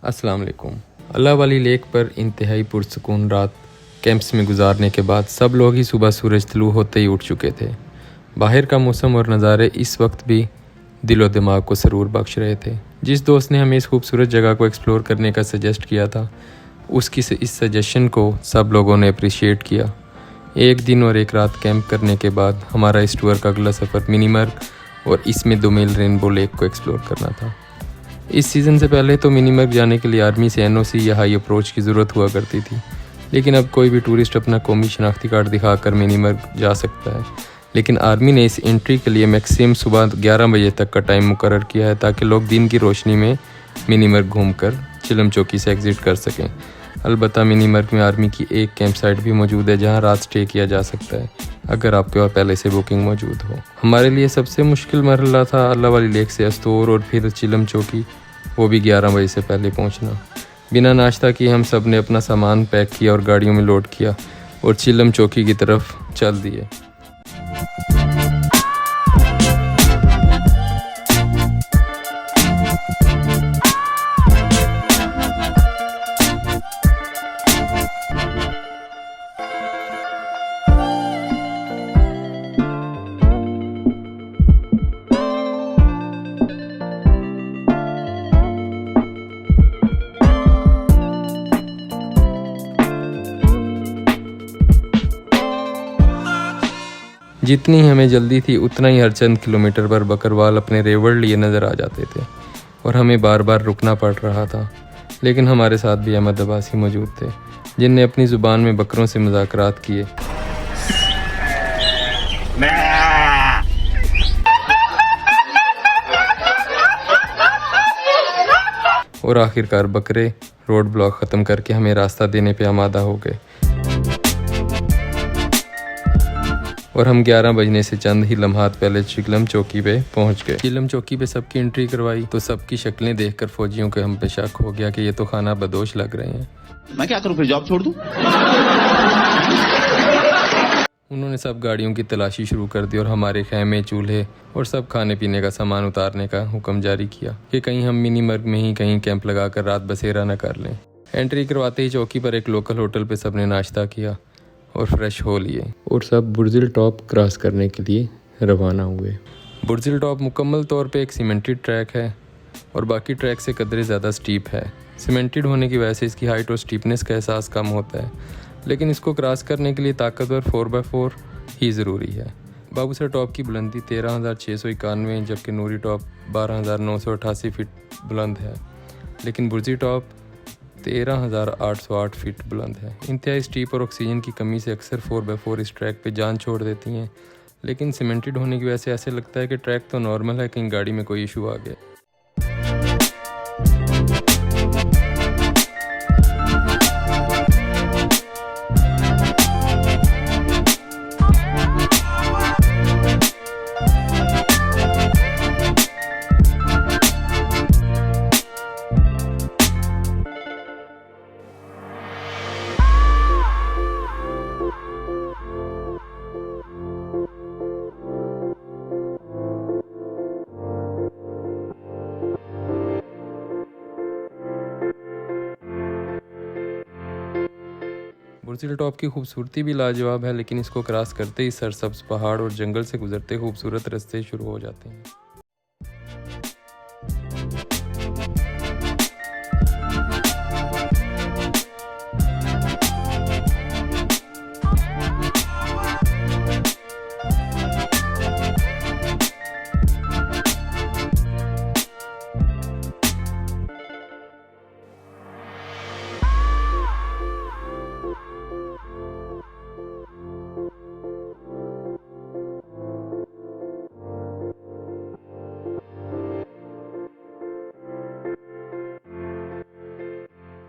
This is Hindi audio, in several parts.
अस्सलाम वालेकुम। अल्लाह वाली लेक पर इंतहाई पुरसुकून रात कैंप्स में गुजारने के बाद सब लोग ही सुबह सूरज तुलू होते ही उठ चुके थे। बाहर का मौसम और नज़ारे इस वक्त भी दिलो दिमाग को सरूर बख्श रहे थे। जिस दोस्त ने हमें इस खूबसूरत जगह को एक्सप्लोर करने का सजेस्ट किया था, उसकी इस सजेशन को सब लोगों ने अप्रिशिएट किया। एक दिन और एक रात कैंप करने के बाद हमारा इस टूर का अगला सफ़र मिनीमर्ग और इसमें 2 मील रेनबो लेक को एक्सप्लोर करना था। इस सीज़न से पहले तो मिनीमर्ग जाने के लिए आर्मी से NOC या हाई अप्रोच की ज़रूरत हुआ करती थी, लेकिन अब कोई भी टूरिस्ट अपना कौमी शनाख्ती कार्ड दिखाकर मिनीमर्ग जा सकता है। लेकिन आर्मी ने इस एंट्री के लिए मैक्सिमम सुबह 11 बजे तक का टाइम मुकर्रर किया है, ताकि लोग दिन की रोशनी में मिनीमर्ग घूमकर चिलम चौकी से एग्ज़िट कर सकें। अलबत्ता मिनीमर्ग में आर्मी की एक कैंप साइट भी मौजूद है, जहां रात स्टे किया जा सकता है अगर आपके पास पहले से बुकिंग मौजूद हो। हमारे लिए सबसे मुश्किल मरहला था अल्लाह वाली लेक से अस्तोर और फिर चिलम चौकी, वो भी 11 बजे से पहले पहुंचना। बिना नाश्ता किए हम सब ने अपना सामान पैक किया और गाड़ियों में लोड किया और चिलम चौकी की तरफ चल दिए। जितनी हमें जल्दी थी उतना ही हर चंद किलोमीटर पर बकरवाल अपने रेवड़ लिए नज़र आ जाते थे और हमें बार बार रुकना पड़ रहा था। लेकिन हमारे साथ भी अहमद अब्बासी मौजूद थे, जिनने अपनी ज़ुबान में बकरों से मुज़ाकरात किए और आखिरकार बकरे रोड ब्लॉक ख़त्म करके हमें रास्ता देने पे आमादा हो गए और हम 11 बजने से चंद ही लम्हात पहले चिलम चौकी पे पहुंच गए। चिलम चौकी पे सबकी एंट्री करवाई तो सबकी शक्लें देखकर फौजियों के हम पे शक हो गया कि ये तो खाना बदोश लग रहे हैं। मैं क्या करूं, फिर जॉब छोड़ दूं? उन्होंने सब गाड़ियों की तलाशी शुरू कर दी और हमारे खैमे, चूल्हे और सब खाने पीने का सामान उतारने का हुक्म जारी किया कि कहीं हम मिनीमर्ग में ही कहीं कैंप लगाकर रात बसेरा न कर लें। एंट्री करवाते ही चौकी पर एक लोकल होटल पे सबने नाश्ता किया और फ्रेश हो लिए और सब बुर्जिल टॉप क्रॉस करने के लिए रवाना हुए। बुर्जिल टॉप मुकम्मल तौर पे एक सीमेंटेड ट्रैक है और बाकी ट्रैक से कदरे ज़्यादा स्टीप है। सीमेंटेड होने की वजह से इसकी हाइट और स्टीपनेस का एहसास कम होता है, लेकिन इसको क्रॉस करने के लिए ताकतवर 4x4 ही ज़रूरी है। बाबूसर टॉप की बुलंदी 13,691 जबकि नूरी टॉप 12,988 फीट बुलंद है, लेकिन बुर्जी टॉप 13,808 फीट बुलंद है। इंतहाई स्टीप और ऑक्सीजन की कमी से अक्सर 4x4 इस ट्रैक पे जान छोड़ देती हैं, लेकिन सीमेंटेड होने की वजह से ऐसे लगता है कि ट्रैक तो नॉर्मल है, कहीं गाड़ी में कोई इशू आ गया। बुर्जिल टॉप की खूबसूरती भी लाजवाब है, लेकिन इसको क्रॉस करते ही सरसब्ज पहाड़ और जंगल से गुजरते खूबसूरत रास्ते शुरू हो जाते हैं।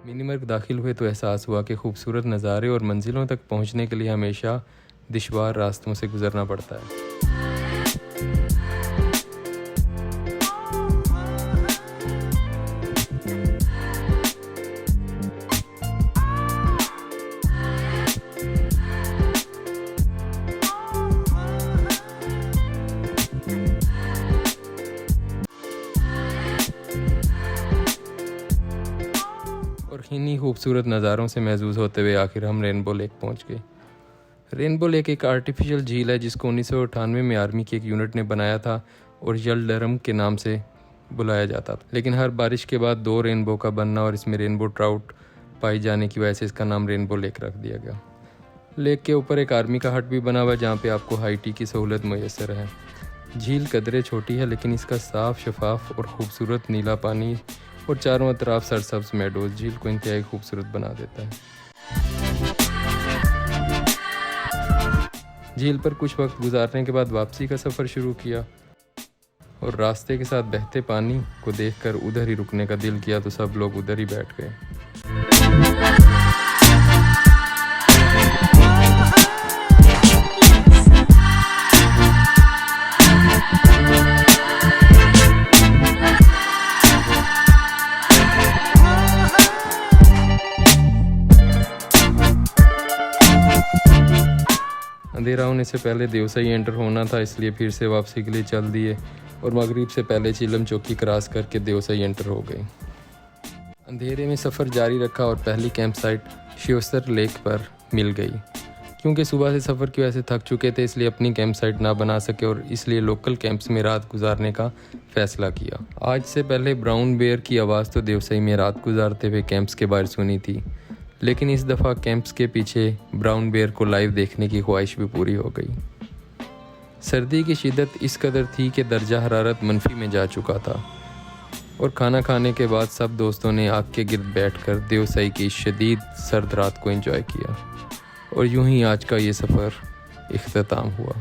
मिनीमर्ग दाखिल हुए तो एहसास हुआ कि खूबसूरत नज़ारे और मंजिलों तक पहुंचने के लिए हमेशा दुश्वार रास्तों से गुजरना पड़ता है। और इन्हीं खूबसूरत नज़ारों से महजूज होते हुए आखिर हम रेनबो लेक पहुंच गए। रेनबो लेक एक आर्टिफिशियल झील है जिसको 1998 में आर्मी की एक यूनिट ने बनाया था और यलडरम के नाम से बुलाया जाता था। लेकिन हर बारिश के बाद 2 रेनबो का बनना और इसमें रेनबो ट्राउट पाई जाने की वजह से इसका नाम रेनबो लेक रख दिया गया। लेक के ऊपर एक आर्मी का हट भी बना हुआ है जहाँ पे आपको हाई टी की सहूलत मुयसर है। झील कदरे छोटी है लेकिन इसका साफ शफाफ और खूबसूरत नीला पानी और चारों तरफ सरसब्ज मेडोज झील को इंतहाई खूबसूरत बना देता है। झील पर कुछ वक्त गुजारने के बाद वापसी का सफ़र शुरू किया और रास्ते के साथ बहते पानी को देखकर उधर ही रुकने का दिल किया तो सब लोग उधर ही बैठ गए। अंधेरा होने से पहले देवसई एंटर होना था, इसलिए फिर से वापसी के लिए चल दिए और मगरिब से पहले चिलम चौकी क्रॉस करके देवसई एंटर हो गए। अंधेरे में सफ़र जारी रखा और पहली कैंप साइट शिवसर लेक पर मिल गई। क्योंकि सुबह से सफ़र की वजह से थक चुके थे इसलिए अपनी कैंप साइट ना बना सके और इसलिए लोकल कैंप्स में रात गुजारने का फ़ैसला किया। आज से पहले ब्राउन बेयर की आवाज़ तो देवसई में रात गुजारते हुए कैंप्स के बाहर सुनी थी, लेकिन इस दफ़ा कैंप्स के पीछे ब्राउन बेयर को लाइव देखने की ख्वाहिश भी पूरी हो गई। सर्दी की शिद्दत इस कदर थी कि दर्जा हरारत मनफी में जा चुका था और खाना खाने के बाद सब दोस्तों ने आग के गिर्द बैठकर देवसई की शदीद सर्द रात को एंजॉय किया और यूं ही आज का ये सफ़र इख्तिताम हुआ।